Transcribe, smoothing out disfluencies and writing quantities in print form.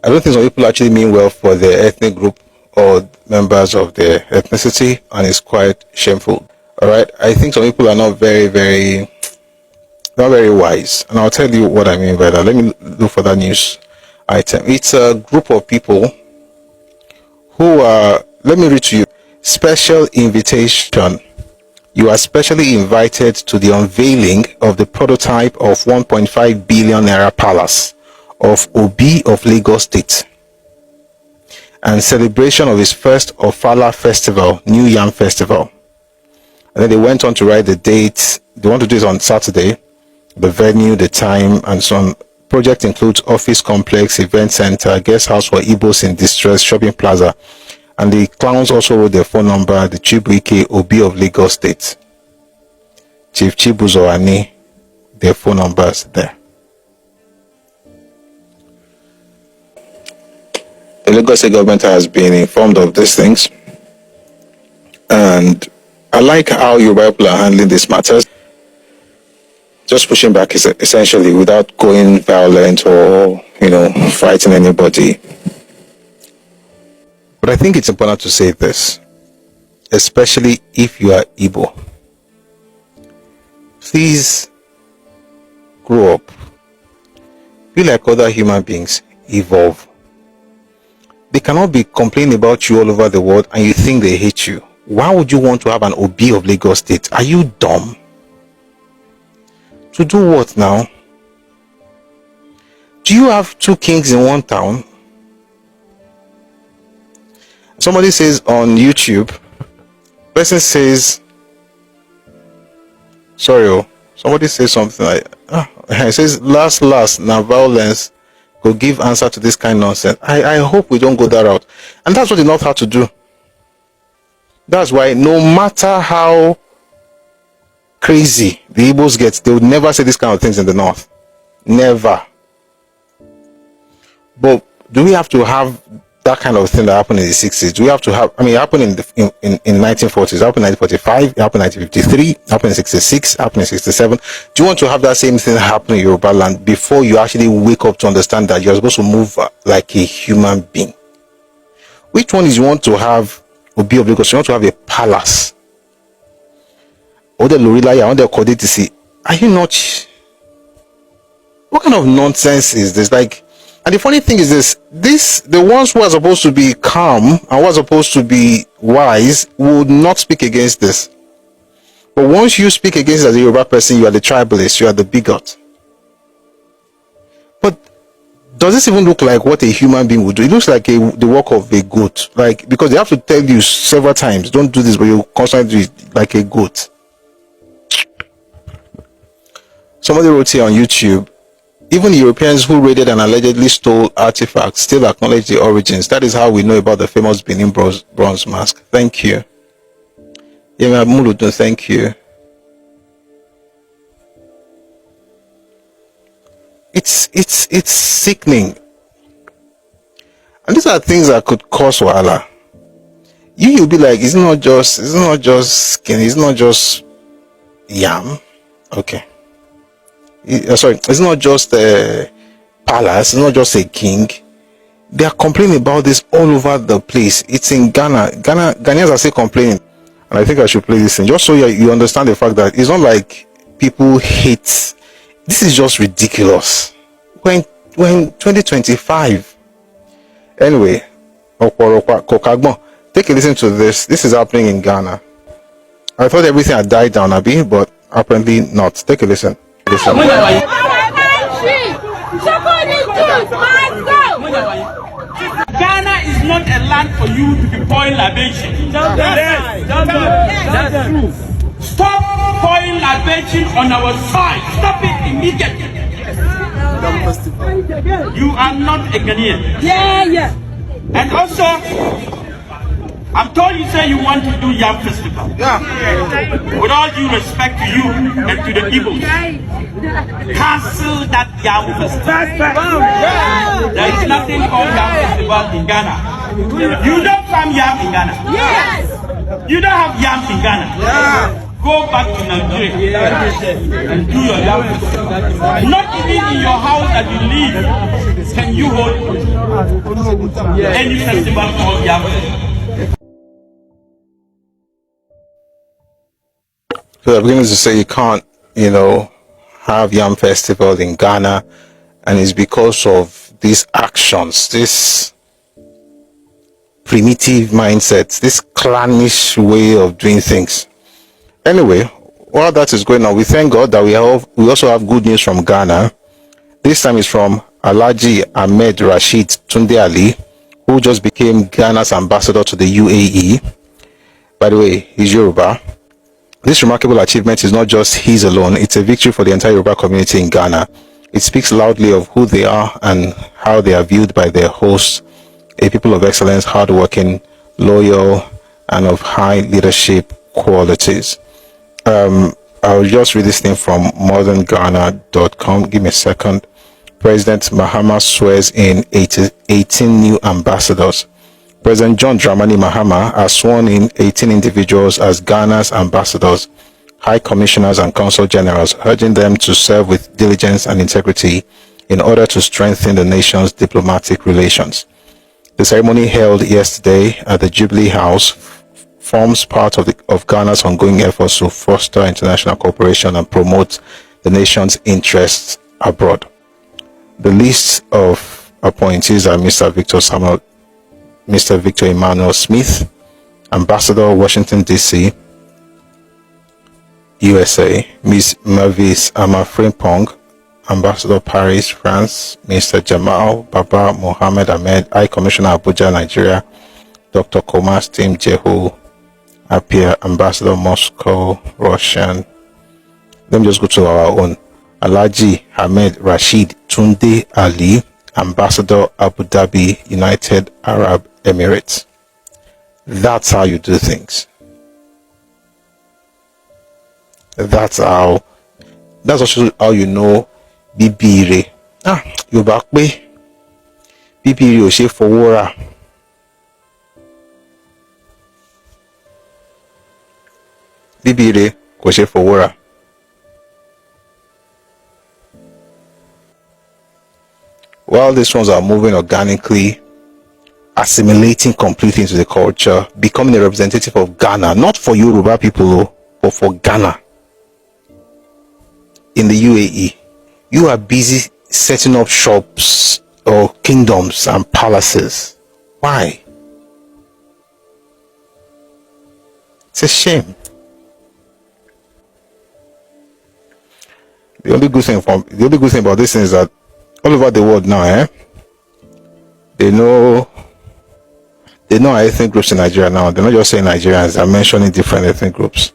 I don't think some people actually mean well for their ethnic group or members of their ethnicity, and it's quite shameful. All right, I think some people are not very wise, and I'll tell you what I mean by that. Let me look for that news item. It's a group of people who are, let me read to you. Special invitation. You are specially invited to the unveiling of the prototype of 1.5 billion naira palace of Obi of Lagos State and celebration of his first Ofala festival, New Yam Festival. And then they went on to write the date. They want to do it on Saturday, the venue, the time, and so on. Project includes office complex, event center, guest house for Ibos in distress, shopping plaza. And the clowns also wrote their phone number, the Chibuike Obi of Lagos State, Chief Chibuzo Ani, their phone numbers there. The Lagos State government has been informed of these things, and I like how Yoruba people are handling these matters. Just pushing back essentially without going violent or, fighting anybody. But I think it's important to say this, especially if you are Igbo. Please grow up. Be like other human beings. Evolve. They cannot be complaining about you all over the world and you think they hate you. Why would you want to have an Obi of Lagos State? Are you dumb? To do what now? Do you have two kings in one town? Somebody says on YouTube, person says, somebody says something like, it says, last, now violence go give answer to this kind of nonsense. I hope we don't go that route. And that's what the North had to do. That's why no matter how crazy the Ibos get, they would never say these kind of things in the North. Never. But do we have to have that kind of thing that happened in the 60s? Do we have to have, it happened in 1940s, it happened in 1945, it happened in 1953, it happened in 66, it happened in 67. Do you want to have that same thing happen in Yoruba land before you actually wake up to understand that you're supposed to move like a human being? Which one is you want to have? Obi of Lagos, you want to have a palace? Or the Lorilaya, or the Kodetisi? Are you not? What kind of nonsense is this? Like, and the funny thing is the ones who are supposed to be calm and who are supposed to be wise would not speak against this. But once you speak against it as a Yoruba person, you are the tribalist, you are the bigot. But does this even look like what a human being would do? It looks like the work of a goat. Like, because they have to tell you several times, don't do this, but you constantly do it like a goat. Somebody wrote here on YouTube, even Europeans who raided and allegedly stole artifacts still acknowledge the origins. That is how we know about the famous Benin bronze mask. Thank you. Yemi Muludu, thank you. It's sickening. And these are things that could cause wahala. You'll be like, it's not just skin, it's not just yam. Okay. It's not just a palace, it's not just a king. They are complaining about this all over the place. It's in Ghana. Ghanaians are still complaining. And I think I should play this thing just so you understand the fact that it's not like people hate. This is just ridiculous. When 2025. Anyway, take a listen to this. This is happening in Ghana. I thought everything had died down a bit, but apparently not. Take a listen. Ghana is not a land for you to be pouring libation. That's true. Stop pouring libation on our soil. Stop it immediately. You are not a Ghanaian. Yeah. And also, I'm told you say you want to do Yam Festival. Yeah. With all due respect to you and to the Ibos, cancel that Yam Festival. There is nothing called Yam Festival in Ghana. You don't farm Yam in Ghana. Yes. You don't have Yam in Ghana. Yeah. Go back to Nigeria and do your Yam Festival. Not even in your house that you live, can you hold any festival called Yam Festival? So I'm beginning to say you can't, have Yam Festival in Ghana, and it's because of these actions, this primitive mindset, this clannish way of doing things. Anyway, while that is going on, we thank God that we also have good news from Ghana. This time is from Alhaji Ahmed Rashid Tunde Ali, who just became Ghana's ambassador to the UAE. By the way, he's Yoruba. This remarkable achievement is not just his alone, it's a victory for the entire Yoruba community in Ghana. It speaks loudly of who they are and how they are viewed by their hosts, a people of excellence, hardworking, loyal, and of high leadership qualities. I'll just read this thing from modernghana.com. Give me a second. President Mahama swears in 18 new ambassadors. President John Dramani Mahama has sworn in 18 individuals as Ghana's ambassadors, high commissioners and consul generals, urging them to serve with diligence and integrity in order to strengthen the nation's diplomatic relations. The ceremony held yesterday at the Jubilee House forms part of Ghana's ongoing efforts to foster international cooperation and promote the nation's interests abroad. The list of appointees are Mr. Victor Emmanuel Smith, Ambassador Washington DC, USA, Ms. Mavis Amafrimpong, Ambassador Paris, France, Mr. Jamal Baba Mohammed Ahmed, High Commissioner Abuja, Nigeria, Dr. Komas Tim Jehu Appiah, Ambassador Moscow, Russian. Let me just go to our own. Alhaji Ahmed Rashid Tunde Ali, Ambassador Abu Dhabi, United Arab Emirates. That's how you do things. That's also how you know Bibire. You back way. Bibire o se fowora. Bibire ko se fowora. While these ones are moving organically, assimilating completely into the culture, becoming a representative of Ghana, not for Yoruba people, but for Ghana. In the UAE, you are busy setting up shops or kingdoms and palaces. Why? It's a shame. The only good thing about this thing is that all over the world now, they know our ethnic groups in Nigeria now. They're not just saying Nigerians, they're mentioning different ethnic groups.